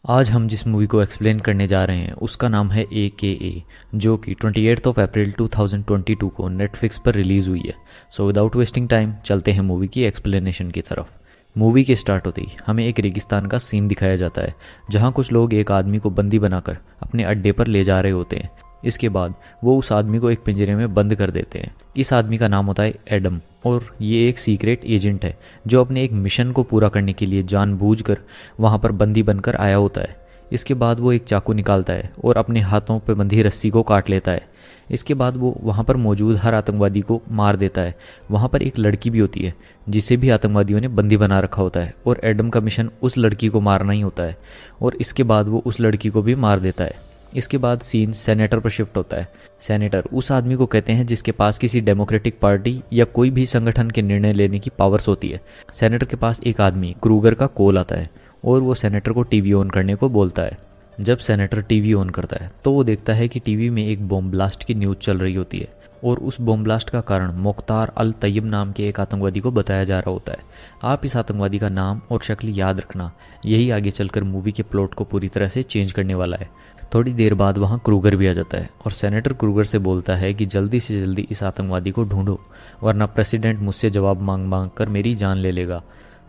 आज हम जिस मूवी को एक्सप्लेन करने जा रहे हैं उसका नाम है AKA, जो कि 28 अप्रैल 2022 को नेटफ्लिक्स पर रिलीज़ हुई है। सो विदाउट वेस्टिंग टाइम चलते हैं मूवी की एक्सप्लेनेशन की तरफ। मूवी के स्टार्ट होते ही हमें एक रेगिस्तान का सीन दिखाया जाता है, जहां कुछ लोग एक आदमी को बंदी बनाकर अपने अड्डे पर ले जा रहे होते हैं। इसके बाद वो उस आदमी को एक पिंजरे में बंद कर देते हैं। इस आदमी का नाम होता है एडम और ये एक सीक्रेट एजेंट है जो अपने एक मिशन को पूरा करने के लिए जानबूझकर वहाँ पर बंदी बनकर आया होता है। इसके बाद वो एक चाकू निकालता है और अपने हाथों पर बंधी रस्सी को काट लेता है। इसके बाद वो वहाँ पर मौजूद हर आतंकवादी को मार देता है। वहाँ पर एक लड़की भी होती है जिसे भी आतंकवादियों ने बंदी बना रखा होता है और एडम का मिशन उस लड़की को मारना ही होता है और इसके बाद वो उस लड़की को भी मार देता है। इसके बाद सीन सेनेटर पर शिफ्ट होता है। सेनेटर उस आदमी को कहते हैं जिसके पास किसी डेमोक्रेटिक पार्टी या कोई भी संगठन के निर्णय लेने की पावर्स होती है। सेनेटर के पास एक आदमी क्रूगर का कॉल आता है और वो सेनेटर को टीवी ऑन करने को बोलता है। जब सेनेटर टीवी ऑन करता है तो वो देखता है कि टीवी में एक बॉम्ब ब्लास्ट की न्यूज़ चल रही होती है और उस बॉम्ब ब्लास्ट का कारण मुख्तार अल तैयब नाम के एक आतंकवादी को बताया जा रहा होता है। आप इस आतंकवादी का नाम और शक्ल याद रखना, यही आगे चलकर मूवी के प्लॉट को पूरी तरह से चेंज करने वाला है। थोड़ी देर बाद वहाँ क्रूगर भी आ जाता है और सेनेटर क्रूगर से बोलता है कि जल्दी से जल्दी इस आतंकवादी को ढूंढो, वरना प्रेसिडेंट मुझसे जवाब मांग मांग कर मेरी जान ले लेगा।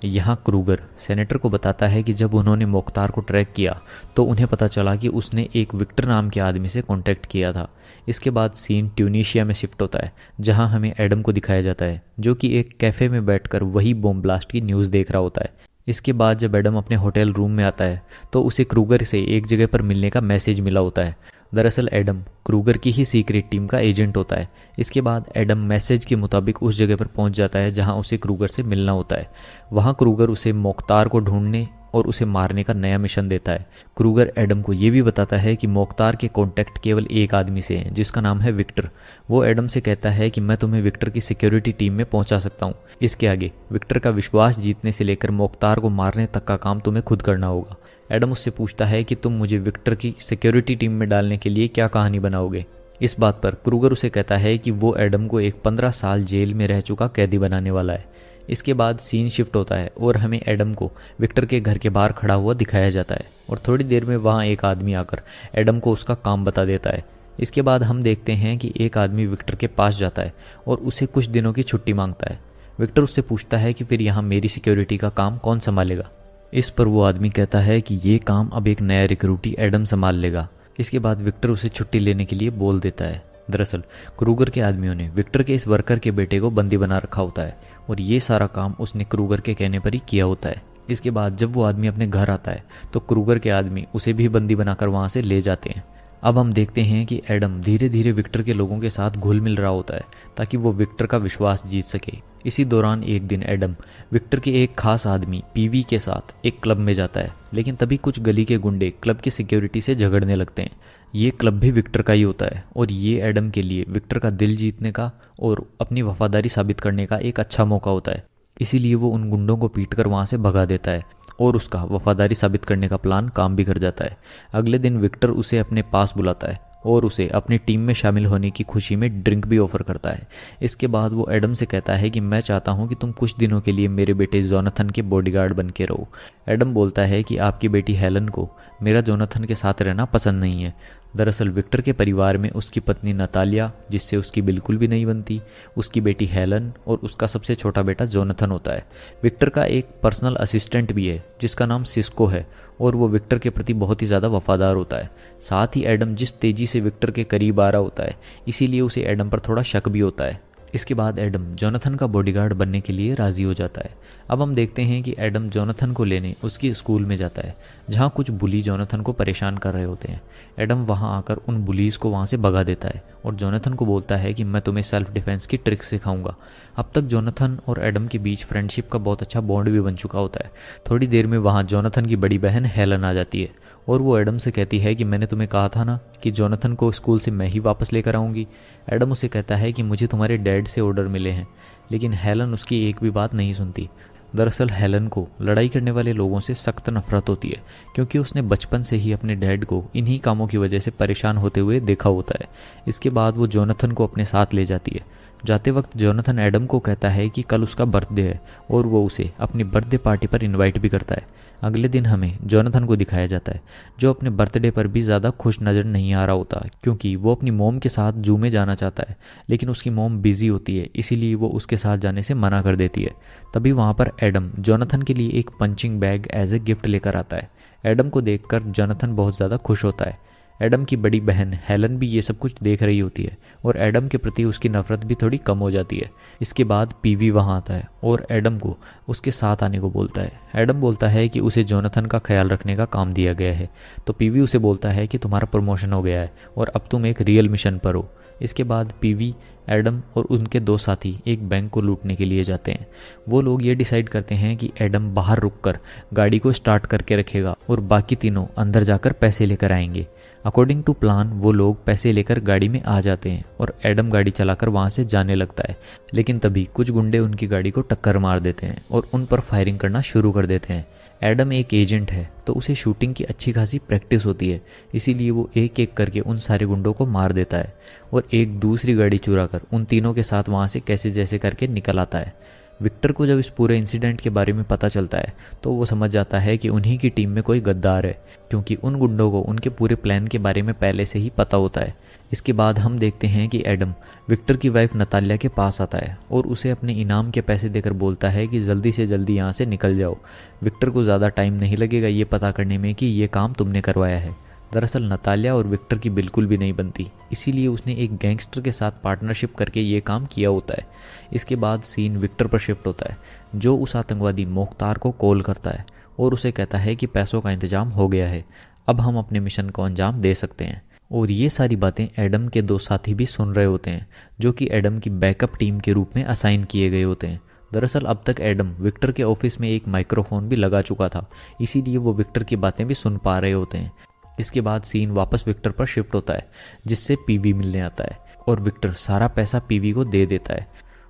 यहाँ क्रूगर सेनेटर को बताता है कि जब उन्होंने मुख्तार को ट्रैक किया तो उन्हें पता चला कि उसने एक विक्टर नाम के आदमी से कांटेक्ट किया था। इसके बाद सीन ट्यूनीशिया में शिफ्ट होता है, जहाँ हमें एडम को दिखाया जाता है जो कि एक कैफ़े में बैठकर वही बॉम्ब ब्लास्ट की न्यूज़ देख रहा होता है। इसके बाद जब एडम अपने होटल रूम में आता है तो उसे क्रूगर से एक जगह पर मिलने का मैसेज मिला होता है। दरअसल एडम क्रूगर की ही सीक्रेट टीम का एजेंट होता है। इसके बाद एडम मैसेज के मुताबिक उस जगह पर पहुंच जाता है जहां उसे क्रूगर से मिलना होता है। वहां क्रूगर उसे मुख्तार को ढूंढने और उसे मारने का नया मिशन देता है। क्रूगर एडम को ये भी बताता है कि मुख्तार के कॉन्टैक्ट केवल एक आदमी से हैं जिसका नाम है विक्टर। वो एडम से कहता है कि मैं तुम्हें विक्टर की सिक्योरिटी टीम में पहुंचा सकता हूं। इसके आगे विक्टर का विश्वास जीतने से लेकर मुख्तार को मारने तक का काम तुम्हें खुद करना होगा। एडम उससे पूछता है कि तुम मुझे विक्टर की सिक्योरिटी टीम में डालने के लिए क्या कहानी बनाओगे। इस बात पर क्रूगर उसे कहता है कि वो एडम को एक 15 साल जेल में रह चुका कैदी बनाने वाला है। इसके बाद सीन शिफ्ट होता है और हमें एडम को विक्टर के घर के बाहर खड़ा हुआ दिखाया जाता है और थोड़ी देर में वहाँ एक आदमी आकर एडम को उसका काम बता देता है। इसके बाद हम देखते हैं कि एक आदमी विक्टर के पास जाता है और उसे कुछ दिनों की छुट्टी मांगता है। विक्टर उससे पूछता है कि फिर यहाँ मेरी सिक्योरिटी का काम कौन संभालेगा। इस पर वो आदमी कहता है कि ये काम अब एक नया रिक्रूटी एडम संभाल लेगा। इसके बाद विक्टर उसे छुट्टी लेने के लिए बोल देता है। दरअसल क्रूगर के आदमियों ने विक्टर के इस वर्कर के बेटे को बंदी बना रखा होता है और ये सारा काम उसने क्रूगर के कहने पर ही किया होता है। इसके बाद जब वो आदमी अपने घर आता है तो क्रूगर के आदमी उसे भी बंदी बनाकर वहाँ से ले जाते हैं। अब हम देखते हैं कि एडम धीरे धीरे विक्टर के लोगों के साथ घुल मिल रहा होता है ताकि वो विक्टर का विश्वास जीत सके। इसी दौरान एक दिन एडम विक्टर के एक खास आदमी पीवी के साथ एक क्लब में जाता है, लेकिन तभी कुछ गली के गुंडे क्लब की सिक्योरिटी से झगड़ने लगते हैं। ये क्लब भी विक्टर का ही होता है और ये एडम के लिए विक्टर का दिल जीतने का और अपनी वफादारी साबित करने का एक अच्छा मौका होता है। इसीलिए वो उन गुंडों को पीटकर वहाँ से भगा देता है और उसका वफादारी साबित करने का प्लान काम भी कर जाता है। अगले दिन विक्टर उसे अपने पास बुलाता है और उसे अपनी टीम में शामिल होने की खुशी में ड्रिंक भी ऑफर करता है। इसके बाद वो एडम से कहता है कि मैं चाहता हूँ कि तुम कुछ दिनों के लिए मेरे बेटे जोनाथन के बॉडीगार्ड बन के रहो। एडम बोलता है कि आपकी बेटी हेलन को मेरा जोनाथन के साथ रहना पसंद नहीं है। दरअसल विक्टर के परिवार में उसकी पत्नी नतालिया, जिससे उसकी बिल्कुल भी नहीं बनती, उसकी बेटी हेलन और उसका सबसे छोटा बेटा जोनाथन होता है। विक्टर का एक पर्सनल असिस्टेंट भी है जिसका नाम सिस्को है और वो विक्टर के प्रति बहुत ही ज़्यादा वफादार होता है। साथ ही एडम जिस तेज़ी से विक्टर के करीब आ रहा होता है इसीलिए उसे एडम पर थोड़ा शक भी होता है। इसके बाद एडम जोनाथन का बॉडीगार्ड बनने के लिए राज़ी हो जाता है। अब हम देखते हैं कि एडम जोनाथन को लेने उसकी स्कूल में जाता है जहां कुछ बुली जोनाथन को परेशान कर रहे होते हैं। एडम वहां आकर उन बुलीज़ को वहां से भगा देता है और जोनाथन को बोलता है कि मैं तुम्हें सेल्फ डिफेंस की ट्रिक सिखाऊंगा। अब तक जोनाथन और एडम के बीच फ्रेंडशिप का बहुत अच्छा बॉन्ड भी बन चुका होता है। थोड़ी देर में वहाँ जोनाथन की बड़ी बहन हेलन आ जाती है और वो एडम से कहती है कि मैंने तुम्हें कहा था ना कि जोनाथन को स्कूल से मैं ही वापस लेकर आऊँगी। एडम उसे कहता है कि मुझे तुम्हारे डैड से ऑर्डर मिले हैं, लेकिन हेलन उसकी एक भी बात नहीं सुनती। दरअसल हेलन को लड़ाई करने वाले लोगों से सख्त नफरत होती है क्योंकि उसने बचपन से ही अपने डैड को इन्हीं कामों की वजह से परेशान होते हुए देखा होता है। इसके बाद वो जोनाथन को अपने साथ ले जाती है। जाते वक्त जोनाथन एडम को कहता है कि कल उसका बर्थडे है और वो उसे अपनी बर्थडे पार्टी पर इनवाइट भी करता है। अगले दिन हमें जोनाथन को दिखाया जाता है, जो अपने बर्थडे पर भी ज़्यादा खुश नज़र नहीं आ रहा होता, क्योंकि वो अपनी मोम के साथ जू में जाना चाहता है, लेकिन उसकी मोम बिजी होती है, इसीलिए वो उसके साथ जाने से मना कर देती है। तभी वहाँ पर एडम जोनाथन के लिए एक punching bag as a gift लेकर आता है। एडम को देखकर जोनाथन बहुत ज़्यादा खुश होता है। एडम की बड़ी बहन हेलन भी ये सब कुछ देख रही होती है और एडम के प्रति उसकी नफरत भी थोड़ी कम हो जाती है। इसके बाद पीवी वहाँ आता है और एडम को उसके साथ आने को बोलता है। एडम बोलता है कि उसे जोनाथन का ख्याल रखने का काम दिया गया है, तो पीवी उसे बोलता है कि तुम्हारा प्रमोशन हो गया है और अब तुम एक रियल मिशन पर हो। इसके बाद पीवी, एडम और उनके दो साथी एक बैंक को लूटने के लिए जाते हैं। वो लोग ये डिसाइड करते हैं कि एडम बाहर रुककर गाड़ी को स्टार्ट करके रखेगा और बाकी तीनों अंदर जाकर पैसे लेकर आएंगे। अकॉर्डिंग टू प्लान वो लोग पैसे लेकर गाड़ी में आ जाते हैं और एडम गाड़ी चलाकर वहाँ से जाने लगता है, लेकिन तभी कुछ गुंडे उनकी गाड़ी को टक्कर मार देते हैं और उन पर फायरिंग करना शुरू कर देते हैं। एडम एक एजेंट है, तो उसे शूटिंग की अच्छी खासी प्रैक्टिस होती है, इसीलिए वो एक एक करके उन सारे गुंडों को मार देता है और एक दूसरी गाड़ी चुरा कर उन तीनों के साथ वहाँ से कैसे जैसे करके निकल आता है। विक्टर को जब इस पूरे इंसिडेंट के बारे में पता चलता है तो वो समझ जाता है कि उन्हीं की टीम में कोई गद्दार है, क्योंकि उन गुंडों को उनके पूरे प्लान के बारे में पहले से ही पता होता है। इसके बाद हम देखते हैं कि एडम विक्टर की वाइफ नतालिया के पास आता है और उसे अपने इनाम के पैसे देकर बोलता है कि जल्दी से जल्दी यहाँ से निकल जाओ, विक्टर को ज़्यादा टाइम नहीं लगेगा ये पता करने में कि ये काम तुमने करवाया है। दरअसल नतालिया और विक्टर की बिल्कुल भी नहीं बनती, इसीलिए उसने एक गैंगस्टर के साथ पार्टनरशिप करके ये काम किया होता है। इसके बाद सीन विक्टर पर शिफ्ट होता है, जो उस आतंकवादी मोख्तार को कॉल करता है और उसे कहता है कि पैसों का इंतजाम हो गया है, अब हम अपने मिशन को अंजाम दे सकते हैं। और ये सारी बातें एडम के दो साथी भी सुन रहे होते हैं, जो कि एडम की बैकअप टीम के रूप में असाइन किए गए होते हैं। दरअसल अब तक एडम विक्टर के ऑफिस में एक माइक्रोफोन भी लगा चुका था, इसीलिए वो विक्टर की बातें भी सुन पा रहे होते हैं। इसके बाद सीन वापस विक्टर पर शिफ्ट होता है, जिससे पीवी मिलने आता है और विक्टर सारा पैसा पीवी को दे देता है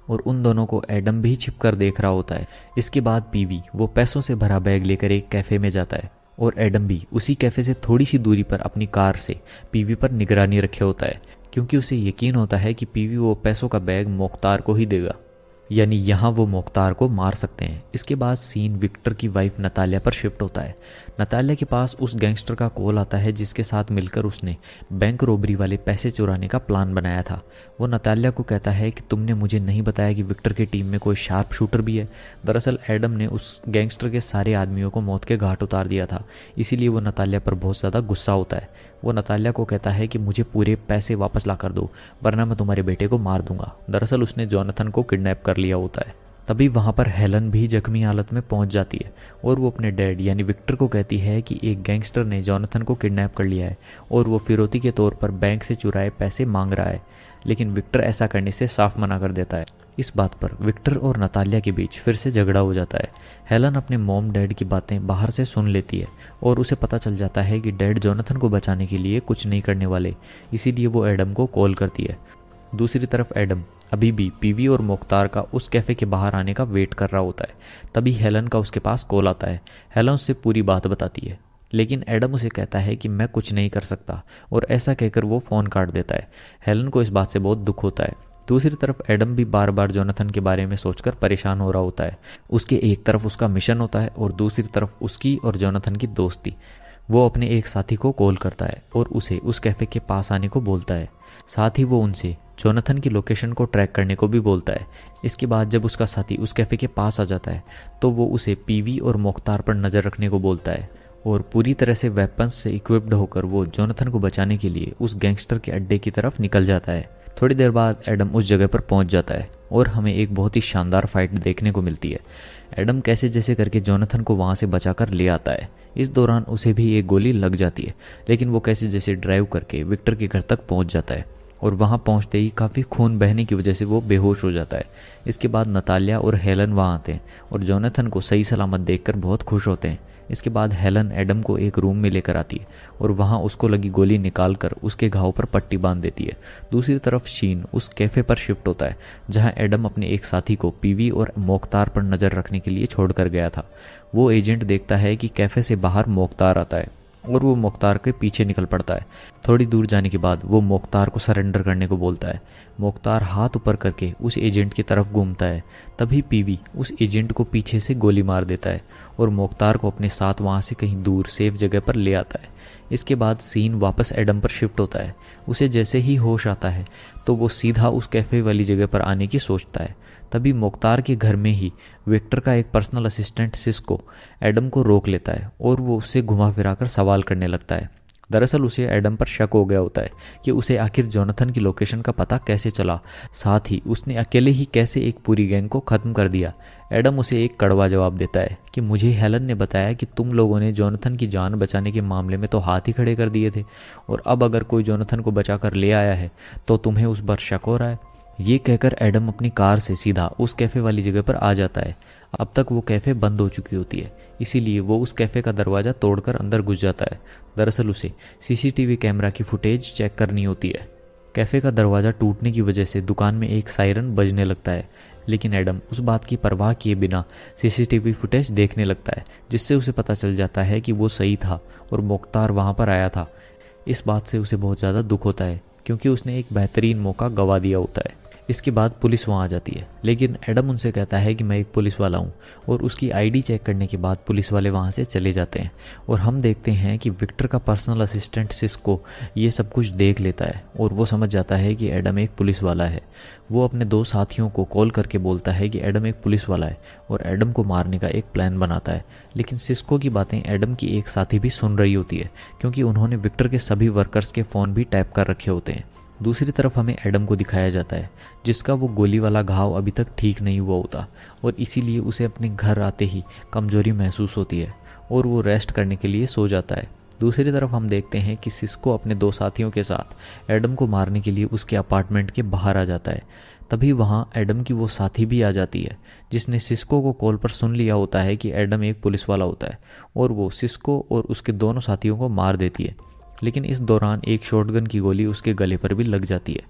और उन दोनों को एडम भी छिपकर देख रहा होता है। इसके बाद पीवी वो पैसों से भरा बैग लेकर एक कैफ़े में जाता है और एडम भी उसी कैफ़े से थोड़ी सी दूरी पर अपनी कार से पीवी पर निगरानी रखे होता है, क्योंकि उसे यकीन होता है कि पीवी वो पैसों का बैग मोख्तार को ही देगा, यानी यहाँ वो मोख्तार को मार सकते हैं। इसके बाद सीन विक्टर की वाइफ नतालिया पर शिफ्ट होता है। नतालिया के पास उस गैंगस्टर का कॉल आता है जिसके साथ मिलकर उसने बैंक रॉबरी वाले पैसे चुराने का प्लान बनाया था। वो नतालिया को कहता है कि तुमने मुझे नहीं बताया कि विक्टर की टीम में कोई शार्प शूटर भी है। दरअसल एडम ने उस गैंगस्टर के सारे आदमियों को मौत के घाट उतार दिया था, इसीलिए वो नतालिया पर बहुत ज़्यादा गुस्सा होता है। वो नतालिया को कहता है कि मुझे पूरे पैसे वापस ला कर दो, वरना मैं तुम्हारे बेटे को मार दूंगा। दरअसल उसने जोनाथन को किडनैप कर लिया होता है। तभी वहाँ पर हेलन भी जख्मी हालत में पहुँच जाती है और वो अपने डैड यानी विक्टर को कहती है कि एक गैंगस्टर ने जोनाथन को किडनैप कर लिया है और वो फिरौती के तौर पर बैंक से चुराए पैसे मांग रहा है, लेकिन विक्टर ऐसा करने से साफ मना कर देता है। इस बात पर विक्टर और नतालिया के बीच फिर से झगड़ा हो जाता है। हेलन अपने मॉम डैड की बातें बाहर से सुन लेती है और उसे पता चल जाता है कि डैड जोनाथन को बचाने के लिए कुछ नहीं करने वाले, इसीलिए वो एडम को कॉल करती है। दूसरी तरफ एडम अभी भी पीवी और मोख्तार का उस कैफ़े के बाहर आने का वेट कर रहा होता है। तभी हेलन का उसके पास कॉल आता है। हेलन उससे पूरी बात बताती है, लेकिन एडम उसे कहता है कि मैं कुछ नहीं कर सकता और ऐसा कहकर वो फ़ोन काट देता है। हेलन को इस बात से बहुत दुख होता है। दूसरी तरफ एडम भी बार बार जोनाथन के बारे में सोचकर परेशान हो रहा होता है। उसके एक तरफ उसका मिशन होता है और दूसरी तरफ उसकी और जोनाथन की दोस्ती। वो अपने एक साथी को कॉल करता है और उसे उस कैफ़े के पास आने को बोलता है। साथ ही वो उनसे जोनाथन की लोकेशन को ट्रैक करने को भी बोलता है। इसके बाद जब उसका साथी उस कैफ़े के पास आ जाता है तो वो उसे पीवी और मोख्तार पर नज़र रखने को बोलता है और पूरी तरह से वेपन्स से इक्विप्ड होकर वो जोनाथन को बचाने के लिए उस गैंगस्टर के अड्डे की तरफ निकल जाता है। थोड़ी देर बाद एडम उस जगह पर पहुंच जाता है और हमें एक बहुत ही शानदार फाइट देखने को मिलती है। एडम कैसे जैसे करके जोनाथन को वहां से बचाकर ले आता है। इस दौरान उसे भी एक गोली लग जाती है, लेकिन वो कैसे जैसे ड्राइव करके विक्टर के घर तक पहुंच जाता है और वहां पहुंचते ही काफ़ी खून बहने की वजह से वो बेहोश हो जाता है। इसके बाद नतालिया और हेलन वहां आते हैं और जोनाथन को सही सलामत देखकर बहुत खुश होते हैं। इसके बाद हेलन एडम को एक रूम में लेकर आती है और वहां उसको लगी गोली निकालकर उसके घाव पर पट्टी बांध देती है। दूसरी तरफ शीन उस कैफ़े पर शिफ्ट होता है जहां एडम अपने एक साथी को पीवी और मोख्तार पर नज़र रखने के लिए छोड़कर गया था। वो एजेंट देखता है कि कैफ़े से बाहर मोख्तार आता है और वो मुख्तार के पीछे निकल पड़ता है। थोड़ी दूर जाने के बाद वो मुख्तार को सरेंडर करने को बोलता है। मुख्तार हाथ ऊपर करके उस एजेंट की तरफ घूमता है। तभी पीवी उस एजेंट को पीछे से गोली मार देता है और मुख्तार को अपने साथ वहाँ से कहीं दूर सेफ जगह पर ले आता है। इसके बाद सीन वापस एडम पर शिफ्ट होता है। उसे जैसे ही होश आता है तो वो सीधा उस कैफ़े वाली जगह पर आने की सोचता है। तभी मुख्तार के घर में ही विक्टर का एक पर्सनल असिस्टेंट सिस्को एडम को रोक लेता है और वो उससे घुमा फिरा कर सवाल करने लगता है। दरअसल उसे एडम पर शक हो गया होता है कि उसे आखिर जोनाथन की लोकेशन का पता कैसे चला, साथ ही उसने अकेले ही कैसे एक पूरी गैंग को ख़त्म कर दिया। एडम उसे एक कड़वा जवाब देता है कि मुझे हेलन ने बताया कि तुम लोगों ने जोनाथन की जान बचाने के मामले में तो हाथ ही खड़े कर दिए थे, और अब अगर कोई जोनाथन को बचा कर ले आया है तो तुम्हें उस पर शक हो रहा है। ये कहकर एडम अपनी कार से सीधा उस कैफ़े वाली जगह पर आ जाता है। अब तक वो कैफ़े बंद हो चुकी होती है, इसीलिए वो उस कैफ़े का दरवाज़ा तोड़कर अंदर घुस जाता है। दरअसल उसे सीसीटीवी कैमरा की फुटेज चेक करनी होती है। कैफ़े का दरवाज़ा टूटने की वजह से दुकान में एक सायरन बजने लगता है, लेकिन एडम उस बात की परवाह किए बिना सीसीटीवी फुटेज देखने लगता है, जिससे उसे पता चल जाता है कि वो सही था और मुख्तार वहाँ पर आया था। इस बात से उसे बहुत ज़्यादा दुख होता है क्योंकि उसने एक बेहतरीन मौका गंवा दिया होता है। इसके बाद पुलिस वहाँ आ जाती है, लेकिन एडम उनसे कहता है कि मैं एक पुलिस वाला हूँ, और उसकी आईडी चेक करने के बाद पुलिस वाले वहाँ से चले जाते हैं। और हम देखते हैं कि विक्टर का पर्सनल असिस्टेंट सिस्को ये सब कुछ देख लेता है और वो समझ जाता है कि एडम एक पुलिस वाला है। वो अपने दो साथियों को कॉल करके बोलता है कि एडम एक पुलिस वाला है और एडम को मारने का एक प्लान बनाता है। लेकिन सिस्को की बातें एडम की एक साथी भी सुन रही होती है, क्योंकि उन्होंने विक्टर के सभी वर्कर्स के फ़ोन भी टैप कर रखे होते हैं। दूसरी तरफ हमें एडम को दिखाया जाता है, जिसका वो गोली वाला घाव अभी तक ठीक नहीं हुआ होता, और इसीलिए उसे अपने घर आते ही कमजोरी महसूस होती है और वो रेस्ट करने के लिए सो जाता है। दूसरी तरफ हम देखते हैं कि सिस्को अपने दो साथियों के साथ एडम को मारने के लिए उसके अपार्टमेंट के बाहर आ जाता है। तभी वहाँ एडम की वो साथी भी आ जाती है, जिसने सिस्को को कॉल पर सुन लिया होता है कि एडम एक पुलिस वाला होता है, और वो सिस्को और उसके दोनों साथियों को मार देती है। लेकिन इस दौरान एक शॉटगन की गोली उसके गले पर भी लग जाती है।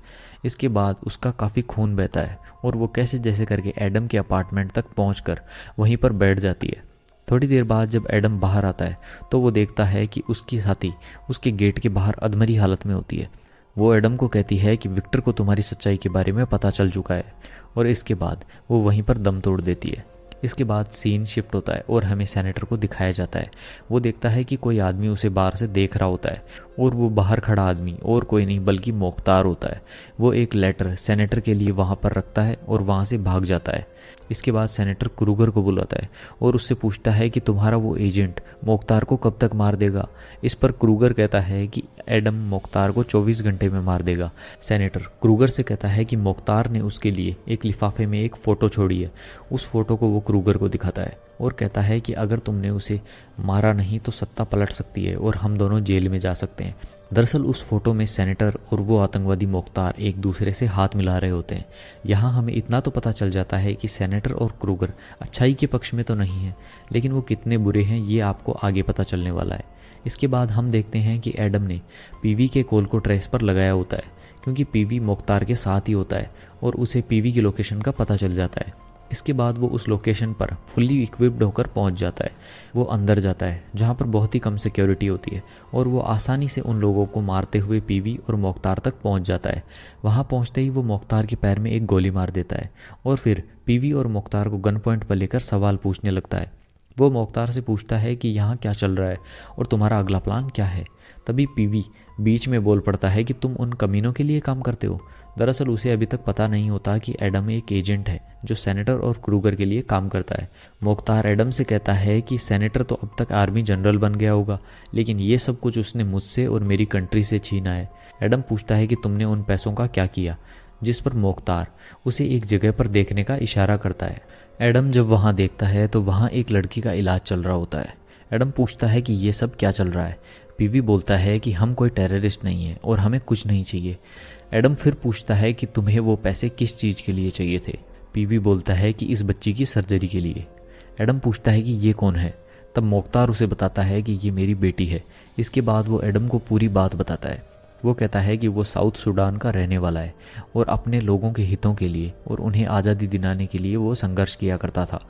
इसके बाद उसका काफ़ी खून बहता है और वो कैसे जैसे करके एडम के अपार्टमेंट तक पहुंचकर वहीं पर बैठ जाती है। थोड़ी देर बाद जब एडम बाहर आता है तो वो देखता है कि उसकी साथी उसके गेट के बाहर अधमरी हालत में होती है। वो एडम को कहती है कि विक्टर को तुम्हारी सच्चाई के बारे में पता चल चुका है, और इसके बाद वो वहीं पर दम तोड़ देती है। इसके बाद सीन शिफ्ट होता है और हमें सेनेटर को दिखाया जाता है। वो देखता है कि कोई आदमी उसे बाहर से देख रहा होता है, और वो बाहर खड़ा आदमी और कोई नहीं बल्कि मुख्तार होता है। वो एक लेटर सेनेटर के लिए वहाँ पर रखता है और वहाँ से भाग जाता है। इसके बाद सेनेटर क्रूगर को बुलाता है और उससे पूछता है कि तुम्हारा वो एजेंट मुख्तार को कब तक मार देगा। इस पर क्रूगर कहता है कि एडम मुख्तार को 24 घंटे में मार देगा। सेनेटर क्रूगर से कहता है कि मुख्तार ने उसके लिए एक लिफाफे में एक फ़ोटो छोड़ी है। उस फोटो को वो क्रूगर को दिखाता है और कहता है कि अगर तुमने उसे मारा नहीं तो सत्ता पलट सकती है और हम दोनों जेल में जा सकते हैं। दरअसल उस फोटो में सेनेटर और वो आतंकवादी मुख्तार एक दूसरे से हाथ मिला रहे होते हैं। यहाँ हमें इतना तो पता चल जाता है कि सेनेटर और क्रूगर अच्छाई के पक्ष में तो नहीं है, लेकिन वो कितने बुरे हैं ये आपको आगे पता चलने वाला है। इसके बाद हम देखते हैं कि एडम ने पीवी के कॉल को ट्रेस पर लगाया होता है, क्योंकि पीवी मुख्तार के साथ ही होता है और उसे पीवी की लोकेशन का पता चल जाता है। इसके बाद वो उस लोकेशन पर फुल्ली इक्विप्ड होकर पहुंच जाता है। वो अंदर जाता है जहां पर बहुत ही कम सिक्योरिटी होती है, और वो आसानी से उन लोगों को मारते हुए पीवी और मुख्तार तक पहुंच जाता है। वहां पहुंचते ही वो मुख्तार के पैर में एक गोली मार देता है और फिर पीवी और मुख्तार को गन पॉइंट पर लेकर सवाल पूछने लगता है। वो मुख्तार से पूछता है कि यहाँ क्या चल रहा है और तुम्हारा अगला प्लान क्या है। तभी पीवी बीच में बोल पड़ता है कि तुम उन कमीनों के लिए काम करते हो। दरअसल उसे अभी तक पता नहीं होता कि एडम एक एजेंट है जो सेनेटर और क्रूगर के लिए काम करता है। मुख्तार एडम से कहता है कि सेनेटर तो अब तक आर्मी जनरल बन गया होगा, लेकिन ये सब कुछ उसने मुझसे और मेरी कंट्री से छीना है। एडम पूछता है कि तुमने उन पैसों का क्या किया, जिस पर मुख्तार उसे एक जगह पर देखने का इशारा करता है। एडम जब वहाँ देखता है तो वहाँ एक लड़की का इलाज चल रहा होता है। एडम पूछता है कि ये सब क्या चल रहा है। पीवी बोलता है कि हम कोई टेररिस्ट नहीं है और हमें कुछ नहीं चाहिए। एडम फिर पूछता है कि तुम्हें वो पैसे किस चीज़ के लिए चाहिए थे। पीवी बोलता है कि इस बच्ची की सर्जरी के लिए। एडम पूछता है कि ये कौन है। तब मुख्तार उसे बताता है कि ये मेरी बेटी है। इसके बाद वो एडम को पूरी बात बताता है। वो कहता है कि वो साउथ सूडान का रहने वाला है और अपने लोगों के हितों के लिए और उन्हें आज़ादी दिलाने के लिए वो संघर्ष किया करता था।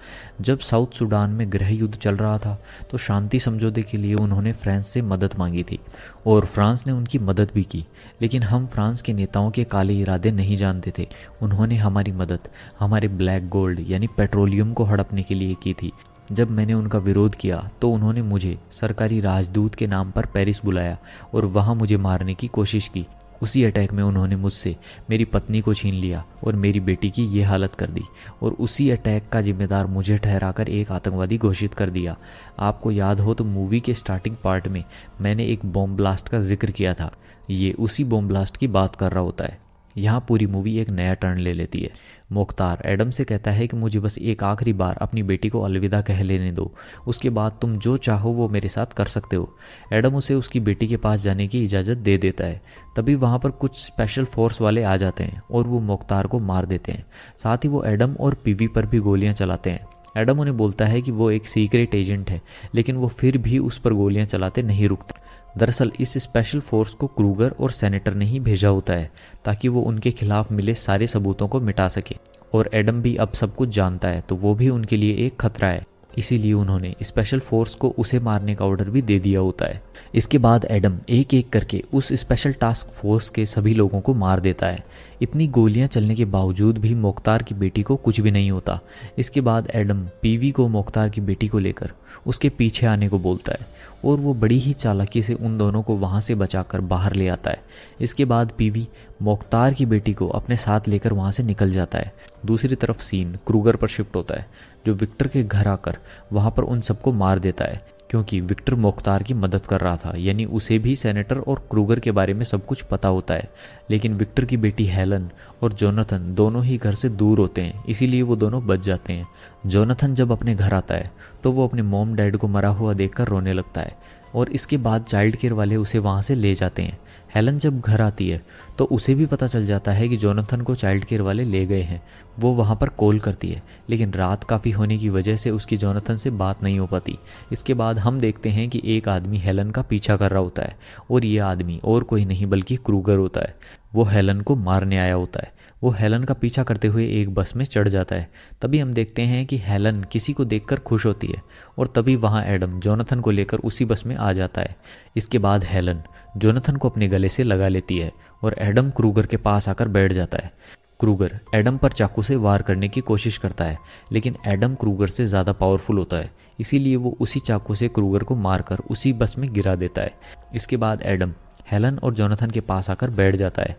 जब साउथ सूडान में गृह युद्ध चल रहा था तो शांति समझौते के लिए उन्होंने फ्रांस से मदद मांगी थी और फ्रांस ने उनकी मदद भी की, लेकिन हम फ्रांस के नेताओं के काले इरादे नहीं जानते थे। उन्होंने हमारी मदद हमारे ब्लैक गोल्ड यानी पेट्रोलियम को हड़पने के लिए की थी। जब मैंने उनका विरोध किया तो उन्होंने मुझे सरकारी राजदूत के नाम पर पेरिस बुलाया और वहाँ मुझे मारने की कोशिश की। उसी अटैक में उन्होंने मुझसे मेरी पत्नी को छीन लिया और मेरी बेटी की ये हालत कर दी और उसी अटैक का जिम्मेदार मुझे ठहराकर एक आतंकवादी घोषित कर दिया। आपको याद हो तो मूवी के स्टार्टिंग पार्ट में मैंने एक बॉम्ब ब्लास्ट का जिक्र किया था, ये उसी बॉम्ब ब्लास्ट की बात कर रहा होता है। यहाँ पूरी मूवी एक नया टर्न ले लेती है। मोख्तार एडम से कहता है कि मुझे बस एक आखिरी बार अपनी बेटी को अलविदा कह लेने दो, उसके बाद तुम जो चाहो वो मेरे साथ कर सकते हो। एडम उसे उसकी बेटी के पास जाने की इजाज़त दे देता है। तभी वहाँ पर कुछ स्पेशल फोर्स वाले आ जाते हैं और वो मोख्तार को मार देते हैं। साथ ही वो एडम और पीवी पर भी गोलियाँ चलाते हैं। एडम उन्हें बोलता है कि वो एक सीक्रेट एजेंट है, लेकिन वो फिर भी उस पर गोलियाँ चलाते नहीं रुकते। दरअसल इस स्पेशल फोर्स को क्रूगर और सेनेटर ने ही भेजा होता है ताकि वो उनके खिलाफ मिले सारे सबूतों को मिटा सके। और एडम भी अब सब कुछ जानता है तो वो भी उनके लिए एक खतरा है, इसीलिए उन्होंने स्पेशल फोर्स को उसे मारने का ऑर्डर भी दे दिया होता है। इसके बाद एडम एक एक करके उस स्पेशल टास्क फोर्स के सभी लोगों को मार देता है। इतनी गोलियां चलने के बावजूद भी मोख्तार की बेटी को कुछ भी नहीं होता। इसके बाद एडम पीवी को मोख्तार की बेटी को लेकर उसके पीछे आने को बोलता है और वो बड़ी ही चालाकी से उन दोनों को वहाँ से बचाकर बाहर ले आता है। इसके बाद पीवी मोख्तार की बेटी को अपने साथ लेकर वहाँ से निकल जाता है। दूसरी तरफ सीन क्रूगर पर शिफ्ट होता है, जो विक्टर के घर आकर वहाँ पर उन सबको मार देता है क्योंकि विक्टर मोख्तार की मदद कर रहा था, यानी उसे भी सेनेटर और क्रूगर के बारे में सब कुछ पता होता है। लेकिन विक्टर की बेटी हेलन और जोनाथन दोनों ही घर से दूर होते हैं, इसीलिए वो दोनों बच जाते हैं। जोनाथन जब अपने घर आता है तो वो अपने मॉम डैड को मरा हुआ देखकर रोने लगता है और इसके बाद चाइल्ड केयर वाले उसे वहाँ से ले जाते हैं। हेलन जब घर आती है तो उसे भी पता चल जाता है कि जोनाथन को चाइल्ड केयर वाले ले गए हैं। वो वहाँ पर कॉल करती है, लेकिन रात काफ़ी होने की वजह से उसकी जोनाथन से बात नहीं हो पाती। इसके बाद हम देखते हैं कि एक आदमी हेलन का पीछा कर रहा होता है और ये आदमी और कोई नहीं बल्कि क्रूगर होता है। वो हेलन को मारने आया होता है। वो हेलन का पीछा करते हुए एक बस में चढ़ जाता है। तभी हम देखते हैं कि हेलन किसी को देखकर खुश होती है और तभी वहाँ एडम जोनाथन को लेकर उसी बस में आ जाता है। इसके बाद हेलन जोनाथन को अपने गले से लगा लेती है और एडम क्रूगर के पास आकर बैठ जाता है। क्रूगर एडम पर चाकू से वार करने की कोशिश करता है, लेकिन एडम क्रूगर से ज़्यादा पावरफुल होता है, इसीलिए वो उसी चाकू से क्रूगर को मारकर उसी बस में गिरा देता है। इसके बाद एडम हेलन और जोनाथन के पास आकर बैठ जाता है।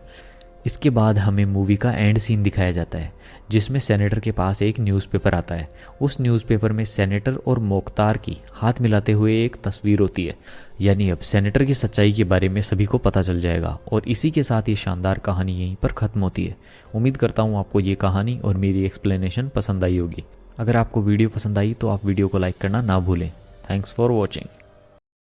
इसके बाद हमें मूवी का एंड सीन दिखाया जाता है जिसमें सेनेटर के पास एक न्यूज़पेपर आता है। उस न्यूज़पेपर में सेनेटर और मोख्तार की हाथ मिलाते हुए एक तस्वीर होती है, यानी अब सेनेटर की सच्चाई के बारे में सभी को पता चल जाएगा। और इसी के साथ ये शानदार कहानी यहीं पर ख़त्म होती है। उम्मीद करता हूँ आपको ये कहानी और मेरी एक्सप्लेनेशन पसंद आई होगी। अगर आपको वीडियो पसंद आई तो आप वीडियो को लाइक करना ना भूलें। Thanks for watching.